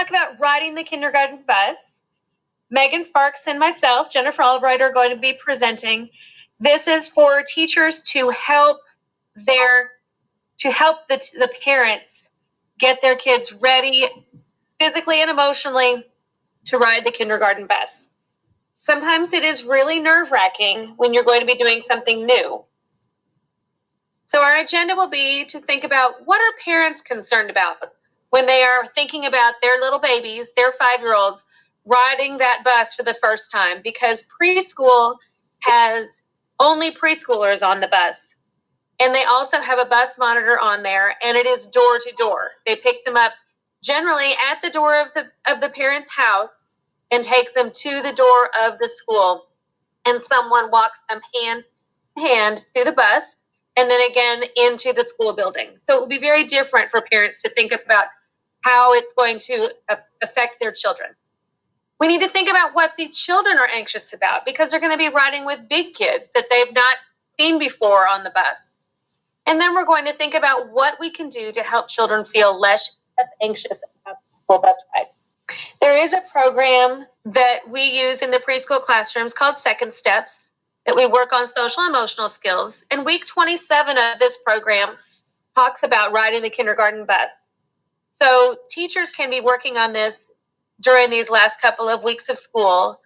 talk about riding the kindergarten bus. Megan Sparks and myself, Jennifer Albright, are going to be presenting. This is for teachers to help the parents get their kids ready physically and emotionally to ride the kindergarten bus. Sometimes it is really nerve-wracking when you're going to be doing something new. So our agenda will be to think about, what are parents concerned about when they are thinking about their little babies, their 5-year-olds, riding that bus for the first time, because preschool has only preschoolers on the bus. And they also have a bus monitor on there, and it is door to door. They pick them up generally at the door of the parent's house and take them to the door of the school. And someone walks them hand in hand to the bus and then again into the school building. So it will be very different for parents to think about how it's going to affect their children. We need to think about what the children are anxious about, because they're going to be riding with big kids that they've not seen before on the bus. And then we're going to think about what we can do to help children feel less anxious about the school bus ride. There is a program that we use in the preschool classrooms called Second Steps, that we work on social emotional skills. And week 27 of this program talks about riding the kindergarten bus. So teachers can be working on this during these last couple of weeks of school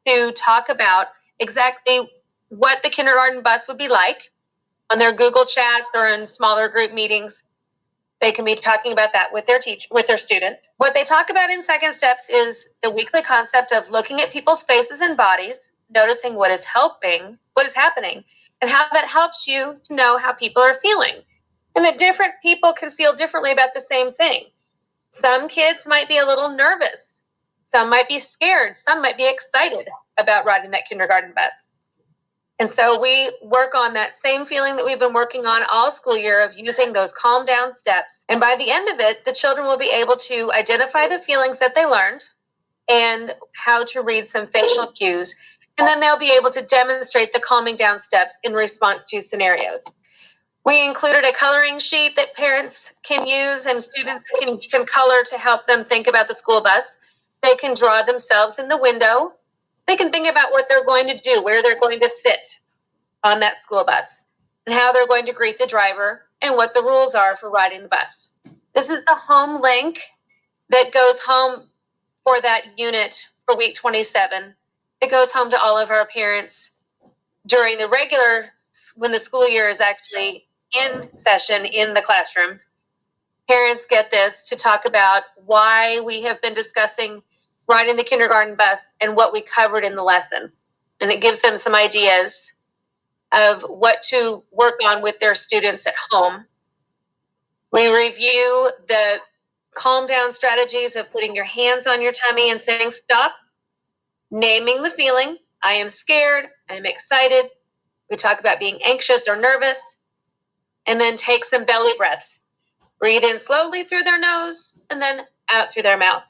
to talk about exactly what the kindergarten bus would be like on their Google chats or in smaller group meetings. They can be talking about that with their students. What they talk about in Second Steps is the weekly concept of looking at people's faces and bodies, noticing what is happening, and how that helps you to know how people are feeling. And that different people can feel differently about the same thing. Some kids might be a little nervous. Some might be scared. Some might be excited about riding that kindergarten bus. And so we work on that same feeling that we've been working on all school year of using those calm down steps. And by the end of it, the children will be able to identify the feelings that they learned and how to read some facial cues. And then they'll be able to demonstrate the calming down steps in response to scenarios. We included a coloring sheet that parents can use and students can color to help them think about the school bus. They can draw themselves in the window. They can think about what they're going to do, where they're going to sit on that school bus, and how they're going to greet the driver, and what the rules are for riding the bus. This is the home link that goes home for that unit for week 27. It goes home to all of our parents during the when the school year is actually in session in the classrooms. Parents get this to talk about why we have been discussing riding the kindergarten bus and what we covered in the lesson. And it gives them some ideas of what to work on with their students at home. We review the calm down strategies of putting your hands on your tummy and saying stop, naming the feeling. I am scared. I am excited. We talk about being anxious or nervous, and then take some belly breaths. Breathe in slowly through their nose and then out through their mouth,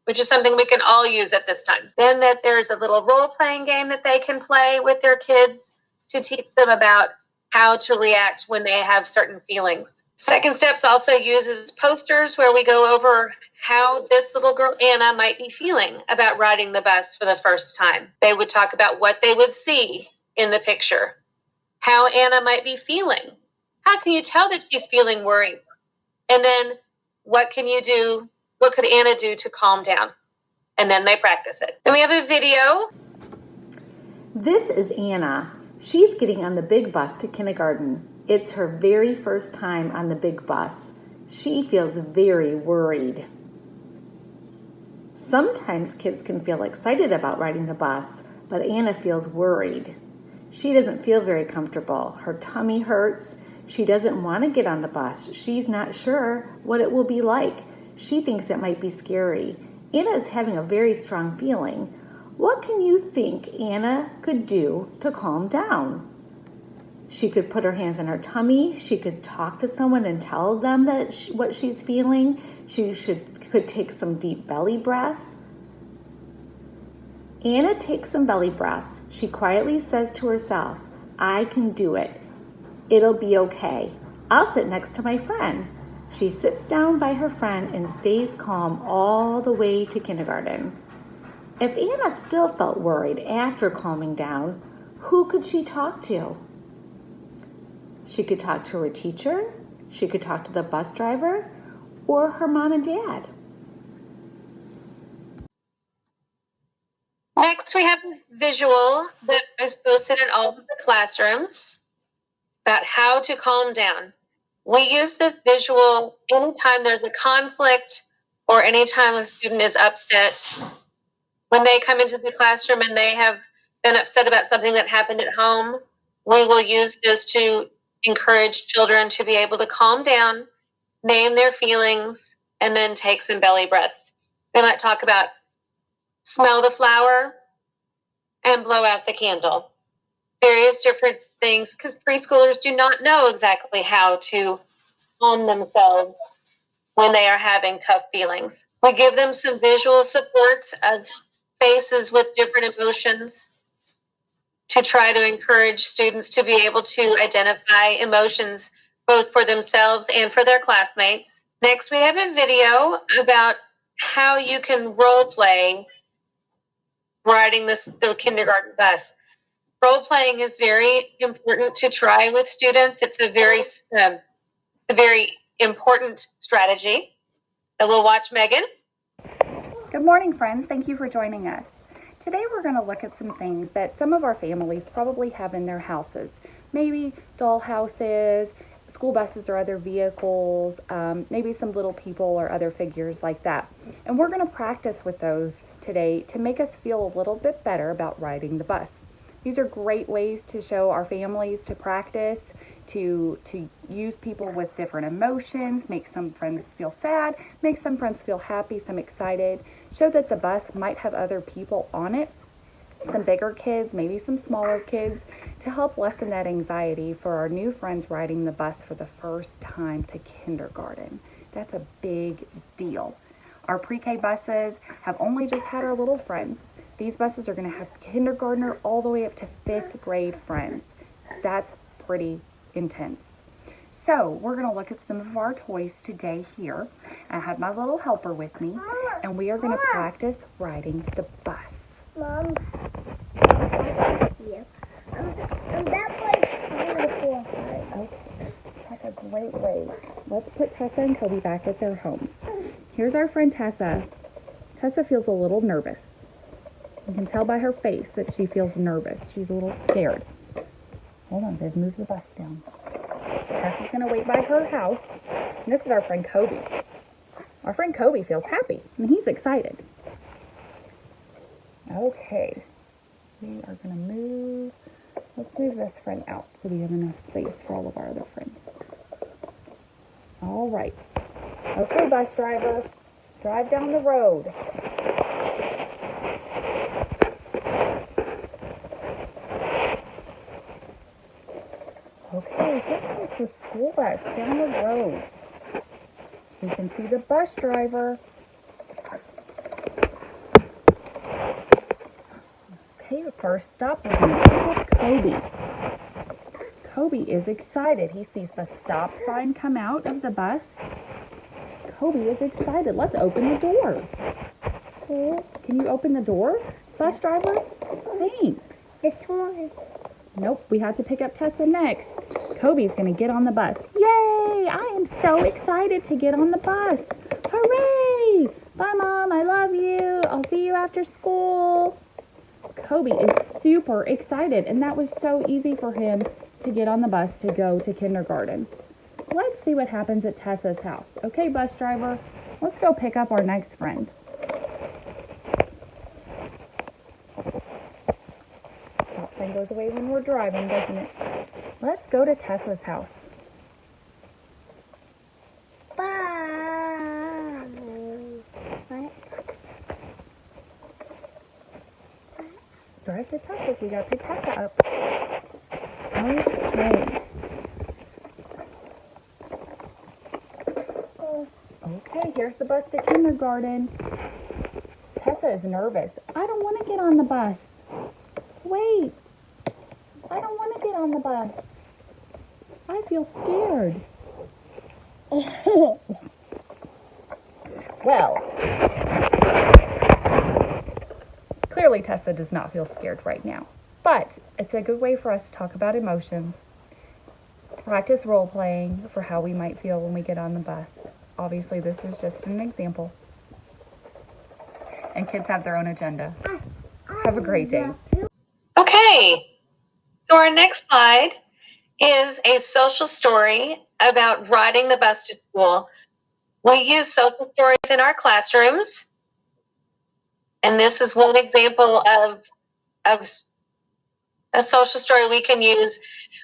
which is something we can all use at this time. Then that there's a little role-playing game that they can play with their kids to teach them about how to react when they have certain feelings. Second Steps also uses posters where we go over how this little girl, Anna, might be feeling about riding the bus for the first time. They would talk about what they would see in the picture, how Anna might be feeling. How can you tell that she's feeling worried? And then what can you do? What could Anna do to calm down? And then they practice it. Then we have a video. This is Anna. She's getting on the big bus to kindergarten. It's her very first time on the big bus. She feels very worried. Sometimes kids can feel excited about riding the bus, but Anna feels worried. She doesn't feel very comfortable. Her tummy hurts. She doesn't want to get on the bus. She's not sure what it will be like. She thinks it might be scary. Anna is having a very strong feeling. What can you think Anna could do to calm down? She could put her hands on her tummy. She could talk to someone and tell them that what she's feeling. She could take some deep belly breaths. Anna takes some belly breaths. She quietly says to herself, I can do it. It'll be okay. I'll sit next to my friend. She sits down by her friend and stays calm all the way to kindergarten. If Anna still felt worried after calming down, who could she talk to? She could talk to her teacher, she could talk to the bus driver, or her mom and dad. Next, we have a visual that is posted in all of the classrooms about how to calm down. We use this visual anytime there's a conflict or anytime a student is upset. When they come into the classroom and they have been upset about something that happened at home, we will use this to encourage children to be able to calm down, name their feelings, and then take some belly breaths. We might talk about smell the flower and blow out the candle. Various different things, because preschoolers do not know exactly how to calm themselves when they are having tough feelings. We give them some visual supports of faces with different emotions to try to encourage students to be able to identify emotions both for themselves and for their classmates. Next, we have a video about how you can role play riding the kindergarten bus. Role playing is very important to try with students. It's a very important strategy. And we'll watch Megan. Good morning, friends. Thank you for joining us. Today we're going to look at some things that some of our families probably have in their houses. Maybe doll houses, school buses or other vehicles, maybe some little people or other figures like that. And we're going to practice with those today to make us feel a little bit better about riding the bus. These are great ways to show our families to practice, to use people with different emotions, make some friends feel sad, make some friends feel happy, some excited, show that the bus might have other people on it, some bigger kids, maybe some smaller kids, to help lessen that anxiety for our new friends riding the bus for the first time to kindergarten. That's a big deal. Our pre-K buses have only just had our little friends. These buses are going to have kindergartner all the way up to 5th grade friends. That's pretty intense. So we're going to look at some of our toys today here. I have my little helper with me, and we are going to practice riding the bus. Mom. Yeah. That was beautiful. Okay, that's a great way. Let's put Tessa and Kobe back at their homes. Here's our friend Tessa. Tessa feels a little nervous. You can tell by her face that she feels nervous. She's a little scared. Hold on, they've moved the bus down. Tessa's going to wait by her house. And this is our friend Kobe. Our friend Kobe feels happy, and he's excited. Okay, we are going to move. Let's move this friend out so we have enough space for all of our other friends. All right. Okay, bus driver, drive down the road. Okay, here comes the school bus down the road. We can see the bus driver. Okay, the first stop will be with Kobe. Kobe is excited. He sees the stop sign come out of the bus. Kobe is excited. Let's open the door. Can you open the door, bus driver? Thanks. This one. Nope, we have to pick up Tessa next. Kobe's going to get on the bus. Yay! I am so excited to get on the bus. Hooray! Bye, Mom. I love you. I'll see you after school. Kobe is super excited, and that was so easy for him to get on the bus to go to kindergarten. Let's see what happens at Tessa's house. Okay, bus driver, let's go pick up our next friend. That sign goes away when we're driving, doesn't it? Let's go to Tessa's house. Bye. What? Drive to Tessa's. We gotta pick Tessa up. Okay. Okay, here's the bus to kindergarten. Tessa is nervous. I don't want to get on the bus. Wait. I don't want to get on the bus. I feel scared. Well, clearly Tessa does not feel scared right now, but it's a good way for us to talk about emotions, practice role playing for how we might feel when we get on the bus. Obviously, this is just an example. And kids have their own agenda. Have a great day. Okay, so our next slide is a social story about riding the bus to school. We use social stories in our classrooms, and this is one example of a social story we can use.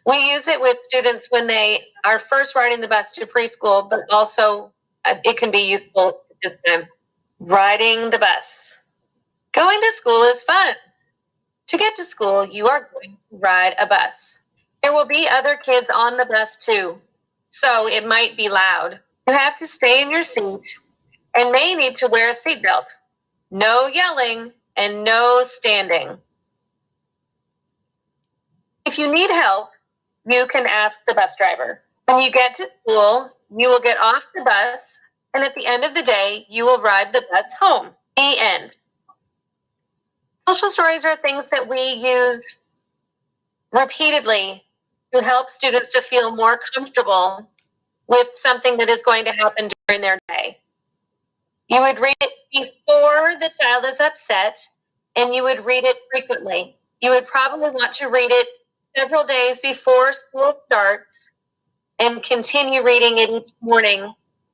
We use it with students when they are first riding the bus to preschool, but also it can be useful at this time. Riding the bus. Going to school is fun. To get to school, you are going to ride a bus. There will be other kids on the bus too, so it might be loud. You have to stay in your seat and may need to wear a seatbelt. No yelling and no standing. If you need help, you can ask the bus driver. When you get to school, you will get off the bus, and at the end of the day, you will ride the bus home. The end. Social stories are things that we use repeatedly to help students to feel more comfortable with something that is going to happen during their day. You would read it before the child is upset, and you would read it frequently. You would probably want to read it several days before school starts and continue reading it each morning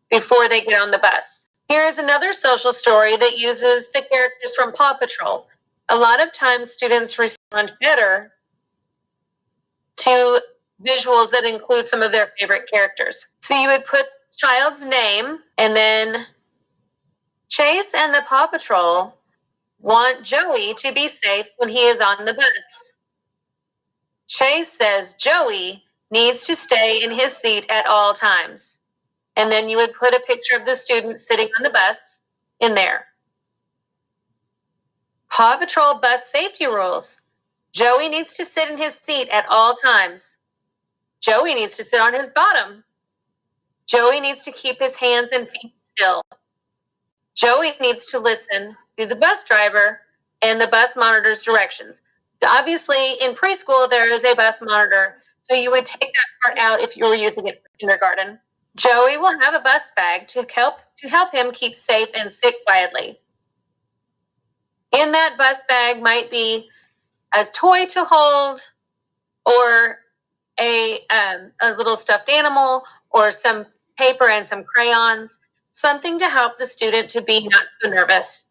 before they get on the bus. Here is another social story that uses the characters from Paw Patrol. A lot of times students respond better to visuals that include some of their favorite characters. So you would put child's name, and then Chase and the Paw Patrol want Joey to be safe when he is on the bus. Chase says Joey needs to stay in his seat at all times. And then you would put a picture of the student sitting on the bus in there. Paw Patrol bus safety rules. Joey needs to sit in his seat at all times. Joey needs to sit on his bottom. Joey needs to keep his hands and feet still. Joey needs to listen to the bus driver and the bus monitor's directions. Obviously, in preschool, there is a bus monitor, so you would take that part out if you were using it for kindergarten. Joey will have a bus bag to help him keep safe and sit quietly. In that bus bag might be a toy to hold, or a little stuffed animal, or some paper and some crayons, something to help the student to be not so nervous.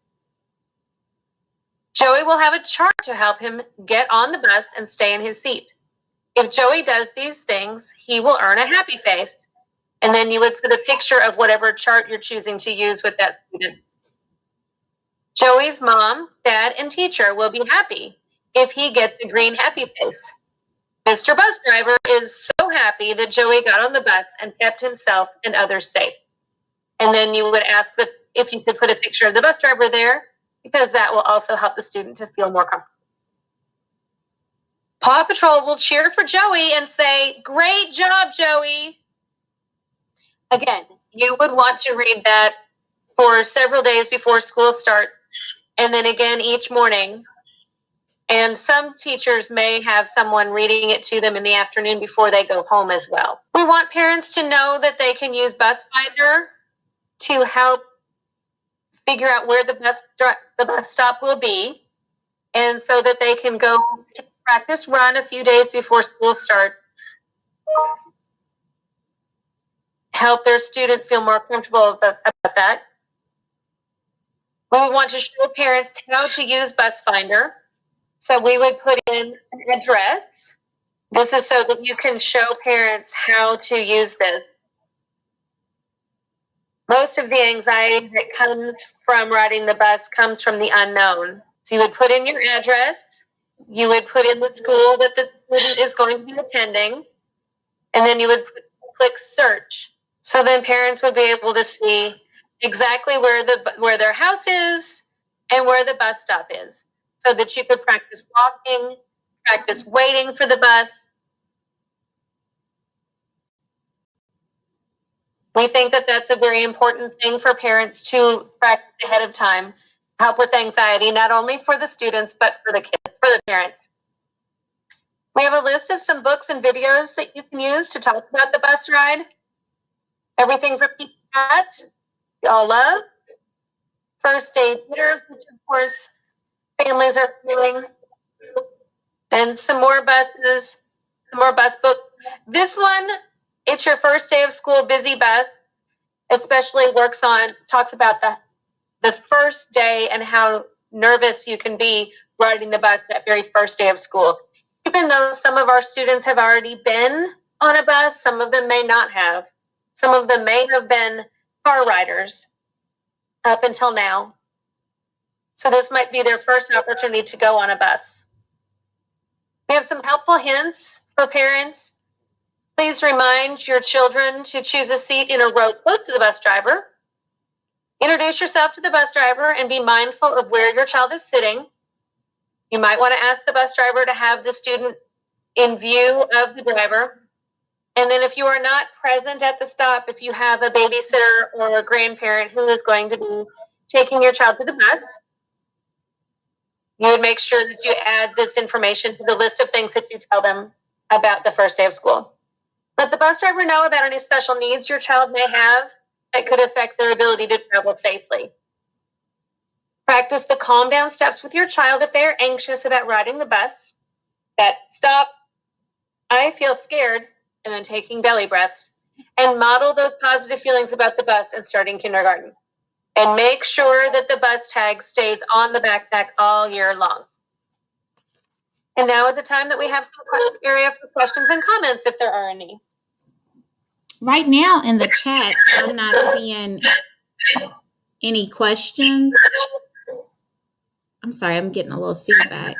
Joey will have a chart to help him get on the bus and stay in his seat. If Joey does these things, he will earn a happy face. And then you would put a picture of whatever chart you're choosing to use with that student. Joey's mom, dad, and teacher will be happy if he gets a green happy face. Mr. Bus Driver is so happy that Joey got on the bus and kept himself and others safe. And then you would ask if you could put a picture of the bus driver there, because that will also help the student to feel more comfortable. Paw Patrol will cheer for Joey and say, "Great job, Joey." Again, you would want to read that for several days before school starts, and then again each morning. And some teachers may have someone reading it to them in the afternoon before they go home as well. We want parents to know that they can use Bus Finder to help figure out where the bus stop will be, and so that they can go to practice run a few days before school starts. Help their student feel more comfortable about that. We would want to show parents how to use Bus Finder. So we would put in an address. This is so that you can show parents how to use this. Most of the anxiety that comes from riding the bus comes from the unknown. So you would put in your address, you would put in the school that the student is going to be attending, and then you would click search. So then parents would be able to see exactly where their house is and where the bus stop is, so that you could practice walking, practice waiting for the bus. We think that that's a very important thing for parents to practice ahead of time, help with anxiety, not only for the students, but for the kids, for the parents. We have a list of some books and videos that you can use to talk about the bus ride. Everything from Pete Cat, we all love. First aid hitters, which of course families are feeling. And some more buses, some more bus books. This one, It's Your First Day of School Busy Bus, especially talks about the first day and how nervous you can be riding the bus that very first day of school. Even though some of our students have already been on a bus, some of them may not have. Some of them may have been car riders up until now. So this might be their first opportunity to go on a bus. We have some helpful hints for parents. Please remind your children to choose a seat in a row close to the bus driver. Introduce yourself to the bus driver and be mindful of where your child is sitting. You might want to ask the bus driver to have the student in view of the driver. And then if you are not present at the stop, if you have a babysitter or a grandparent who is going to be taking your child to the bus, you would make sure that you add this information to the list of things that you tell them about the first day of school. Let the bus driver know about any special needs your child may have that could affect their ability to travel safely. Practice the calm down steps with your child if they are anxious about riding the bus. That stop, I feel scared, and then taking belly breaths. And model those positive feelings about the bus and starting kindergarten. And make sure that the bus tag stays on the backpack all year long. And now is the time that we have some area for questions and comments if there are any. Right now in the chat, I'm not seeing any questions. I'm sorry, I'm getting a little feedback.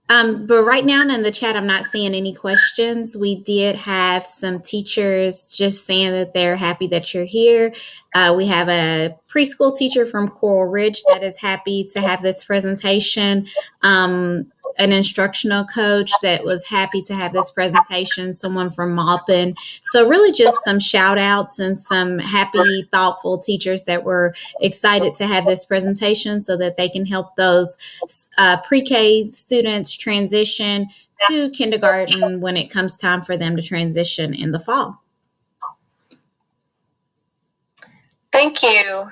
But right now in the chat, I'm not seeing any questions. We did have some teachers just saying that they're happy that you're here. We have a preschool teacher from Coral Ridge that is happy to have this presentation. An instructional coach that was happy to have this presentation, someone from Maupin. So really just some shout outs and some happy, thoughtful teachers that were excited to have this presentation so that they can help those pre-K students transition to kindergarten when it comes time for them to transition in the fall. Thank you.